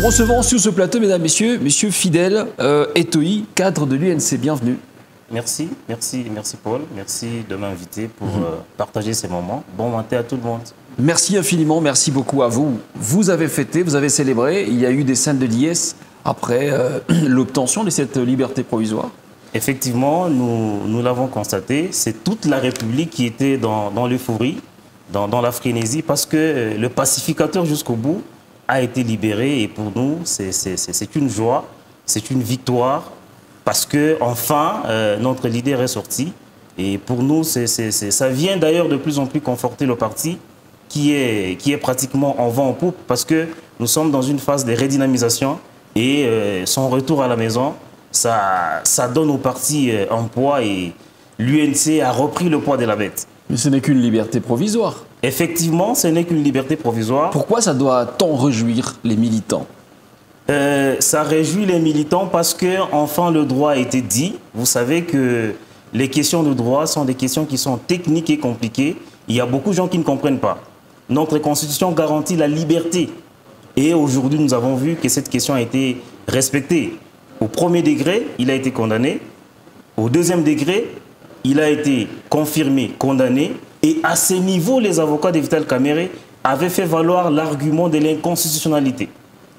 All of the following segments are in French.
recevons sur ce plateau, mesdames, messieurs, monsieur Fidèle Etoyi, cadre de l'UNC. Bienvenue. Merci Paul. Merci de m'inviter pour partager ces moments. Bon matin à tout le monde. Merci infiniment, merci beaucoup à vous. Vous avez fêté, vous avez célébré. Il y a eu des scènes de liesse après l'obtention de cette liberté provisoire. Effectivement, nous l'avons constaté. C'est toute la République qui était dans l'euphorie, dans la frénésie, parce que le pacificateur jusqu'au bout a été libéré. Et pour nous, c'est une joie, c'est une victoire, parce que enfin notre leader est sorti. Et pour nous, ça vient d'ailleurs de plus en plus conforter le parti qui est pratiquement en vent en poupe, parce que nous sommes dans une phase de redynamisation et son retour à la maison, ça donne au parti un poids, et l'UNC a repris le poids de la bête. Mais ce n'est qu'une liberté provisoire. Effectivement, ce n'est qu'une liberté provisoire. Pourquoi ça doit tant réjouir les militants? Ça réjouit les militants parce que enfin le droit a été dit. Vous savez que les questions de droit sont des questions qui sont techniques et compliquées. Il y a beaucoup de gens qui ne comprennent pas. Notre Constitution garantit la liberté. Et aujourd'hui, nous avons vu que cette question a été respectée. Au premier degré, il a été condamné. Au deuxième degré, il a été confirmé, condamné. Et à ce niveau, les avocats de Vital Kamerhe avaient fait valoir l'argument de l'inconstitutionnalité.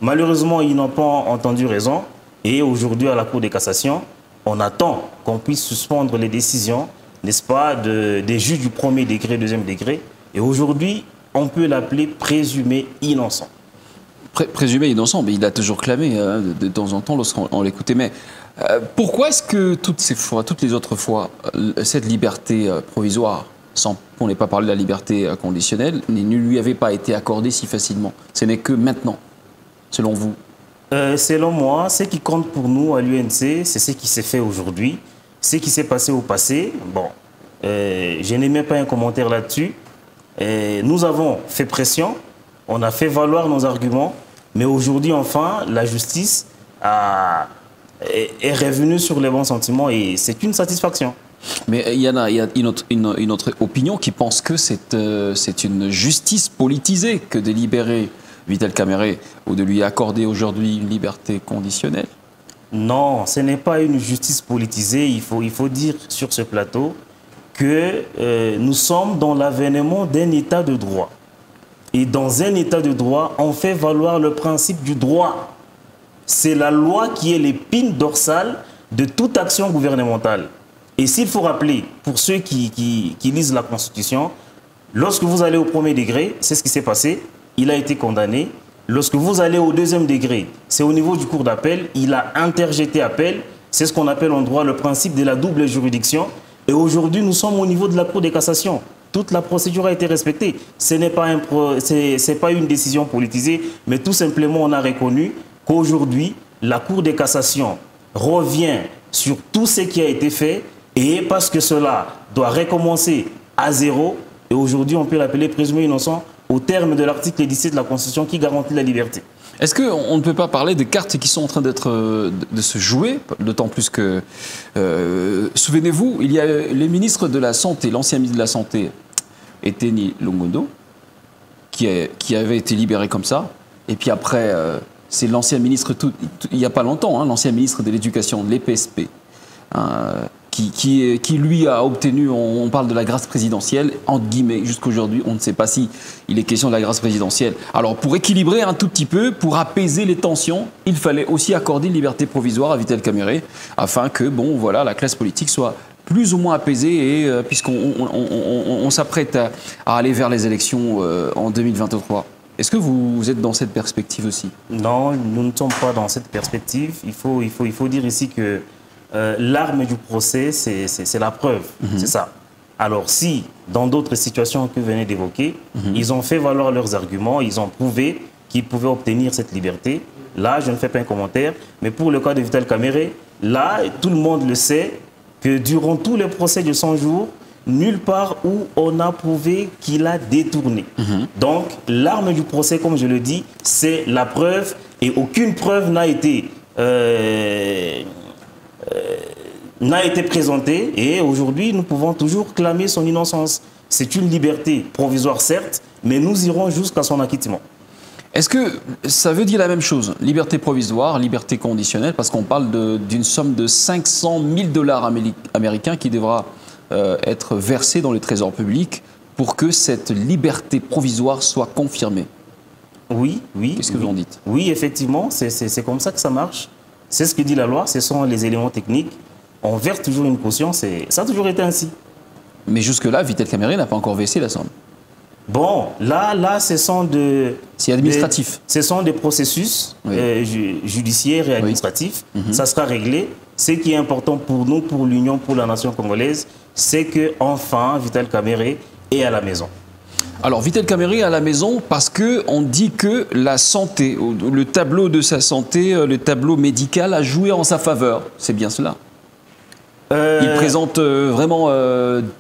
Malheureusement, ils n'ont pas entendu raison. Et aujourd'hui, à la Cour de cassation, on attend qu'on puisse suspendre les décisions, n'est-ce pas, des juges du premier degré, deuxième degré. Et aujourd'hui, on peut l'appeler présumé innocent. Présumé innocent, mais il a toujours clamé de temps en temps lorsqu'on l'écoutait. Mais pourquoi est-ce que toutes les autres fois, cette liberté provisoire, sans qu'on n'ait pas parlé de la liberté conditionnelle, ne lui avait pas été accordée si facilement? Ce n'est que maintenant, selon vous? Selon moi, ce qui compte pour nous à l'UNC, c'est ce qui s'est fait aujourd'hui, ce qui s'est passé au passé. Bon, je n'aimais pas un commentaire là-dessus. Nous avons fait pression, on a fait valoir nos arguments, mais aujourd'hui, enfin, la justice est revenue sur les bons sentiments et c'est une satisfaction. Mais il y a une autre opinion qui pense que c'est une justice politisée que de libérer Vital Kamerhe ou de lui accorder aujourd'hui une liberté conditionnelle. Non, ce n'est pas une justice politisée. Il faut dire sur ce plateau que nous sommes dans l'avènement d'un état de droit. Et dans un état de droit, on fait valoir le principe du droit. C'est la loi qui est l'épine dorsale de toute action gouvernementale. Et s'il faut rappeler, pour ceux qui lisent la Constitution, lorsque vous allez au premier degré, c'est ce qui s'est passé, il a été condamné. Lorsque vous allez au deuxième degré, c'est au niveau du cour d'appel, il a interjeté appel. C'est ce qu'on appelle en droit le principe de la double juridiction. Et aujourd'hui, nous sommes au niveau de la Cour de cassation. Toute la procédure a été respectée. Ce n'est pas, pas une décision politisée, mais tout simplement, on a reconnu qu'aujourd'hui, la Cour de cassation revient sur tout ce qui a été fait, et parce que cela doit recommencer à zéro, et aujourd'hui, on peut l'appeler présumé innocent au terme de l'article 17 de la Constitution qui garantit la liberté. Est-ce qu'on ne peut pas parler des cartes qui sont en train de se jouer, d'autant plus que, souvenez-vous, il y a les ministres de la Santé, l'ancien ministre de la Santé, Eteni Longondo, qui avait été libéré comme ça, et puis après, c'est l'ancien ministre, il n'y a pas longtemps, hein, l'ancien ministre de l'Éducation, de l'EPSP, qui lui a obtenu, on parle de la grâce présidentielle, entre guillemets, jusqu'aujourd'hui, on ne sait pas si il est question de la grâce présidentielle. Alors, pour équilibrer un tout petit peu, pour apaiser les tensions, il fallait aussi accorder une liberté provisoire à Vital Kamerhe, afin que, bon, voilà, la classe politique soit plus ou moins apaisée, et puisqu'on s'apprête à aller vers les élections en 2023. Est-ce que vous êtes dans cette perspective aussi? Non, nous ne sommes pas dans cette perspective. Il faut dire ici que l'arme du procès, c'est la preuve, c'est ça. Alors si, dans d'autres situations que vous venez d'évoquer, ils ont fait valoir leurs arguments, ils ont prouvé qu'ils pouvaient obtenir cette liberté, là, je ne fais pas un commentaire, mais pour le cas de Vital Kamerhe, là, tout le monde le sait, que durant tous les procès de 100 jours, nulle part où on a prouvé qu'il a détourné. Donc, l'arme du procès, comme je le dis, c'est la preuve, et aucune preuve n'a été présentée, et aujourd'hui, nous pouvons toujours clamer son innocence. C'est une liberté provisoire, certes, mais nous irons jusqu'à son acquittement. Est-ce que ça veut dire la même chose? Liberté provisoire, liberté conditionnelle, parce qu'on parle d'une somme de 500 000 $ américains qui devra être versée dans le trésor public pour que cette liberté provisoire soit confirmée. Oui, oui. Qu'est-ce que vous en dites? Oui, effectivement, c'est comme ça que ça marche. C'est ce que dit la loi, ce sont les éléments techniques. On verse toujours une caution, ça a toujours été ainsi. Mais jusque-là, Vitel Kamerhe n'a pas encore versé la somme. Bon, là, ce sont c'est administratif. Ce sont des processus judiciaires et administratifs. Oui. Ça sera réglé. Ce qui est important pour nous, pour l'Union, pour la nation congolaise, c'est qu'enfin, Vitel Kamerhe est à la maison. Alors, Vitel Kamerhe est à la maison parce qu'on dit que la santé, le tableau de sa santé, le tableau médical a joué en sa faveur. C'est bien cela? Il présente vraiment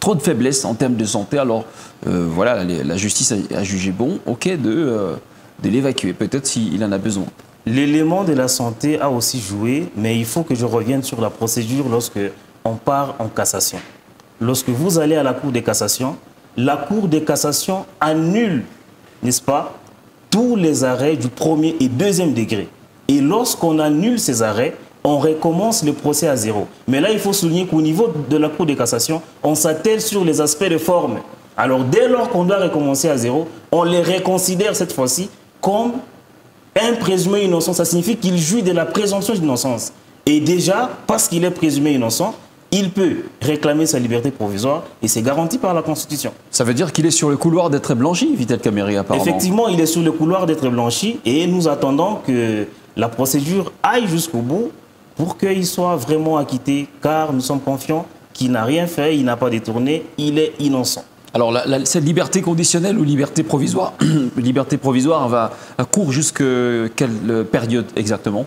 trop de faiblesses en termes de santé. Alors, voilà, la justice a jugé bon, ok, de l'évacuer, peut-être s'il en a besoin. L'élément de la santé a aussi joué, mais il faut que je revienne sur la procédure lorsque on part en cassation. Lorsque vous allez à la Cour de cassation, la Cour de cassation annule, n'est-ce pas, tous les arrêts du premier et deuxième degré. Et lorsqu'on annule ces arrêts, on recommence le procès à zéro. Mais là, il faut souligner qu'au niveau de la Cour de cassation, on s'attelle sur les aspects de forme. Alors, dès lors qu'on doit recommencer à zéro, on les reconsidère cette fois-ci comme un présumé innocent. Ça signifie qu'il jouit de la présomption d'innocence. Et déjà, parce qu'il est présumé innocent, il peut réclamer sa liberté provisoire et c'est garanti par la Constitution. Ça veut dire qu'il est sur le couloir d'être blanchi, Vitel Kamerhe, apparemment. Effectivement, il est sur le couloir d'être blanchi et nous attendons que la procédure aille jusqu'au bout pour qu'il soit vraiment acquitté, car nous sommes confiants qu'il n'a rien fait, il n'a pas détourné, il est innocent. Alors, cette liberté conditionnelle ou liberté provisoire, liberté provisoire va court jusqu'à quelle période exactement?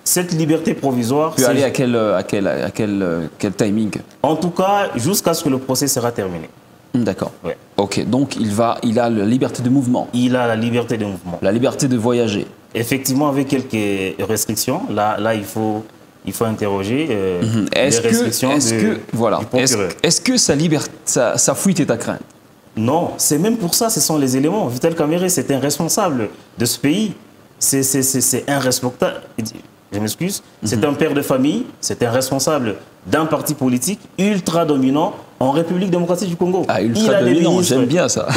Cette liberté provisoire peut aller à quel timing? En tout cas, jusqu'à ce que le procès sera terminé. D'accord. Ouais. Ok, donc il a la liberté de mouvement. Il a la liberté de mouvement. La liberté de voyager. Effectivement, avec quelques restrictions. Là il faut interroger les restrictions du procureur. Est-ce que sa fuite est à craindre? Non, c'est même pour ça, ce sont les éléments. Vitel Kamerhe, c'est un responsable de ce pays. C'est un responsable. Je m'excuse. C'est un père de famille, c'est un responsable d'un parti politique ultra dominant en République démocratique du Congo. Ah, ultra dominant, j'aime bien ça.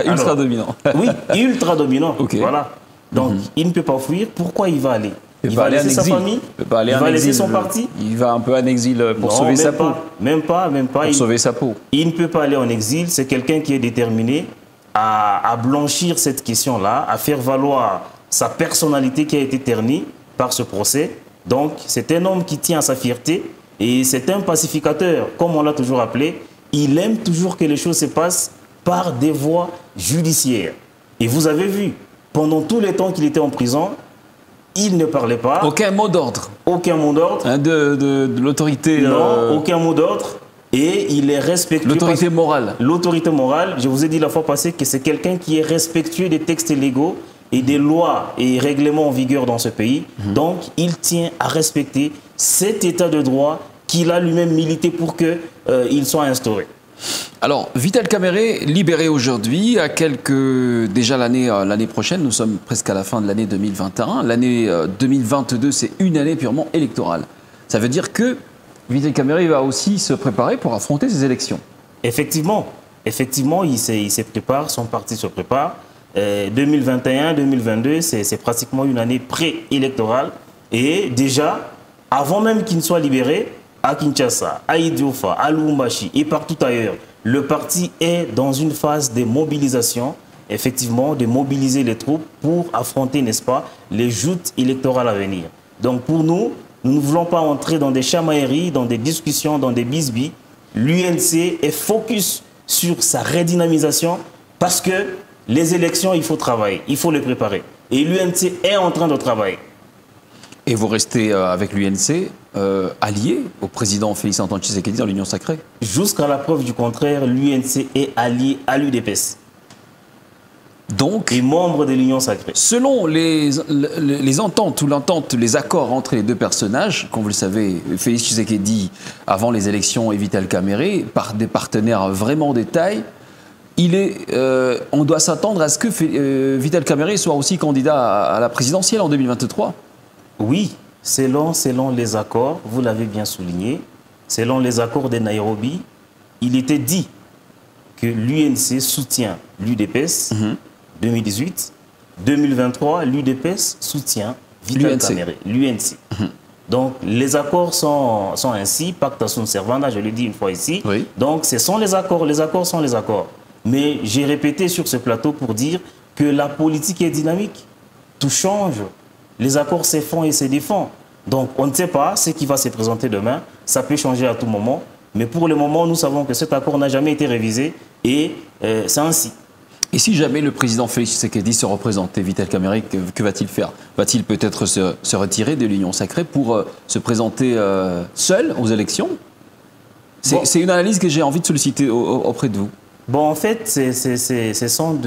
Ultra dominant. Oui, ultra dominant. Okay. Voilà. Donc, il ne peut pas fuir. Pourquoi il va aller? Il va laisser sa famille, il va laisser son parti. Il va un peu en exil pour sauver sa peau. Même pas. Pour sauver sa peau. Il ne peut pas aller en exil. C'est quelqu'un qui est déterminé à blanchir cette question-là, à faire valoir sa personnalité qui a été ternie par ce procès. Donc, c'est un homme qui tient à sa fierté et c'est un pacificateur, comme on l'a toujours appelé. Il aime toujours que les choses se passent par des voies judiciaires. Et vous avez vu, pendant tout le temps qu'il était en prison, il ne parlait pas. Aucun mot d'ordre. Aucun mot d'ordre. De l'autorité. Non, aucun mot d'ordre. Et il est respectueux. L'autorité morale. L'autorité morale, je vous ai dit la fois passée que c'est quelqu'un qui est respectueux des textes légaux et des lois et règlements en vigueur dans ce pays. Donc, il tient à respecter cet état de droit qu'il a lui-même milité pour qu'il soit instauré. Alors, Vitel Kamerhe, libéré aujourd'hui, à déjà l'année prochaine, nous sommes presque à la fin de l'année 2021. L'année 2022, c'est une année purement électorale. Ça veut dire que Vitel Kamerhe va aussi se préparer pour affronter ces élections. Effectivement, il se prépare, son parti se prépare. 2021-2022, c'est pratiquement une année pré-électorale. Et déjà, avant même qu'il ne soit libéré, à Kinshasa, à Idiofa, à Lubumbashi et partout ailleurs, le parti est dans une phase de mobilisation, effectivement, de mobiliser les troupes pour affronter, n'est-ce pas, les joutes électorales à venir. Donc pour nous, nous ne voulons pas entrer dans des chamailleries, dans des discussions, dans des bisbis. L'UNC est focus sur sa redynamisation parce que les élections, il faut travailler, il faut les préparer. Et l'UNC est en train de travailler. Et vous restez avec l'UNC allié au président Félix-Antoine Tshisekedi dans l'Union sacrée? Jusqu'à la preuve du contraire, l'UNC est allié à l'UDPS. Donc, et membre de l'Union sacrée. Selon les ententes ou l'entente, les accords entre les deux personnages, comme vous le savez, Félix Tshisekedi avant les élections et Vital Kamerhe, par des partenaires vraiment de taille, on doit s'attendre à ce que Vital Kamerhe soit aussi candidat à la présidentielle en 2023. Oui, selon les accords, vous l'avez bien souligné, selon les accords de Nairobi, il était dit que l'UNC soutient l'UDPS 2018, 2023, l'UDPS soutient Vital Kamerhe, l'UNC. Donc, les accords sont ainsi, pacta sunt servanda, je le dis une fois ici. Oui. Donc, ce sont les accords sont les accords. Mais j'ai répété sur ce plateau pour dire que la politique est dynamique. Tout change. Les accords se font et se défendent. Donc, on ne sait pas ce qui va se présenter demain. Ça peut changer à tout moment. Mais pour le moment, nous savons que cet accord n'a jamais été révisé et c'est ainsi. Et si jamais le président Félix Tshisekedi se représentait, Vital Kamerhe, que va-t-il faire? Va-t-il peut-être se retirer de l'Union sacrée pour se présenter seul aux élections? C'est une analyse que j'ai envie de solliciter auprès de vous. Bon, en fait, ce sont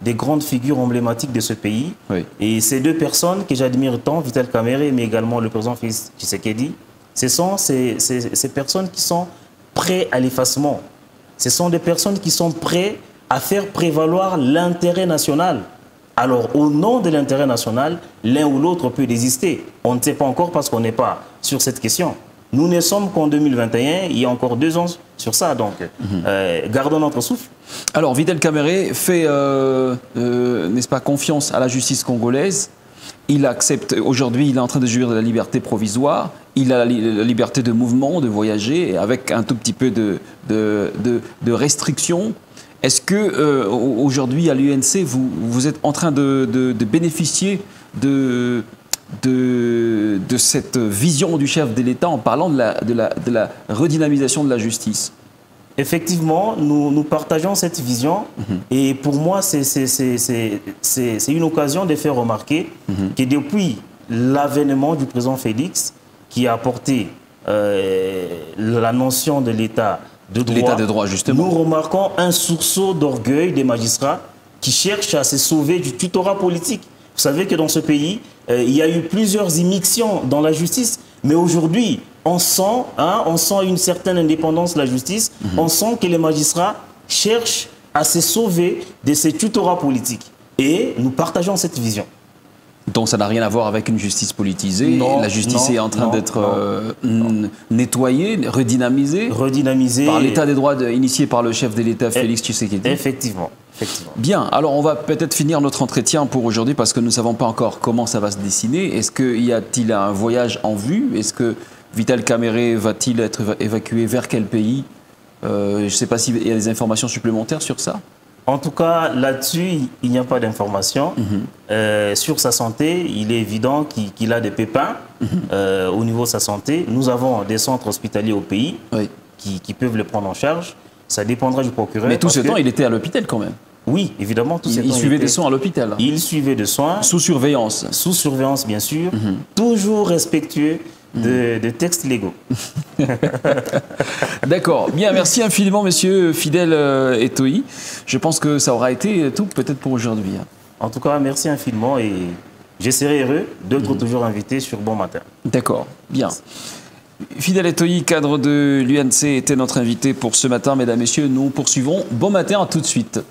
des grandes figures emblématiques de ce pays. Oui. Et ces deux personnes que j'admire tant, Vital Kamerhe, mais également le président Félix Tshisekedi, ce sont ces personnes qui sont prêtes à l'effacement. Ce sont des personnes qui sont prêtes à faire prévaloir l'intérêt national. Alors, au nom de l'intérêt national, l'un ou l'autre peut désister. On ne sait pas encore parce qu'on n'est pas sur cette question. Nous ne sommes qu'en 2021, il y a encore 2 ans sur ça, donc gardons notre souffle. Alors, Vital Kamerhe fait, n'est-ce pas, confiance à la justice congolaise. Il accepte, aujourd'hui, il est en train de jouir de la liberté provisoire. Il a la liberté de mouvement, de voyager, avec un tout petit peu de restrictions. Est-ce que aujourd'hui, à l'UNC, vous êtes en train de bénéficier de cette vision du chef de l'État en parlant de la redynamisation de la justice? Effectivement, nous partageons cette vision et pour moi, c'est une occasion de faire remarquer que depuis l'avènement du président Félix, qui a apporté la notion de l'État de droit, justement, nous remarquons un sursaut d'orgueil des magistrats qui cherchent à se sauver du tutorat politique. Vous savez que dans ce pays, il y a eu plusieurs immixtions dans la justice, mais aujourd'hui, on sent une certaine indépendance de la justice, on sent que les magistrats cherchent à se sauver de ces tutorats politiques. Et nous partageons cette vision. Donc ça n'a rien à voir avec une justice politisée. Non, la justice est en train d'être nettoyée, redynamisée par l'état des droits initié par le chef de l'État, Félix Tshisekedi. Effectivement. Bien, alors on va peut-être finir notre entretien pour aujourd'hui parce que nous ne savons pas encore comment ça va se dessiner. Est-ce qu'il y a-t-il un voyage en vue? Est-ce que Vital Kamerhe va-t-il être évacué vers quel pays? Je ne sais pas s'il y a des informations supplémentaires sur ça. En tout cas, là-dessus, il n'y a pas d'informations. Sur sa santé, il est évident qu'il a des pépins au niveau de sa santé. Nous avons des centres hospitaliers au pays qui peuvent le prendre en charge. Ça dépendra du procureur. Mais tout ce temps, il était à l'hôpital quand même. Oui, évidemment. Il suivait des soins à l'hôpital. Il suivait des soins. Sous surveillance. Sous surveillance, bien sûr. Toujours respectueux de textes légaux. D'accord. Bien, merci infiniment, monsieur Fidèle Etoyi. Je pense que ça aura été tout peut-être pour aujourd'hui. En tout cas, merci infiniment et je serai heureux d'être toujours invité sur Bon Matin. D'accord. Bien. Fidèle Etoyi, cadre de l'UNC, était notre invité pour ce matin. Mesdames, Messieurs, nous poursuivons. Bon matin, à tout de suite.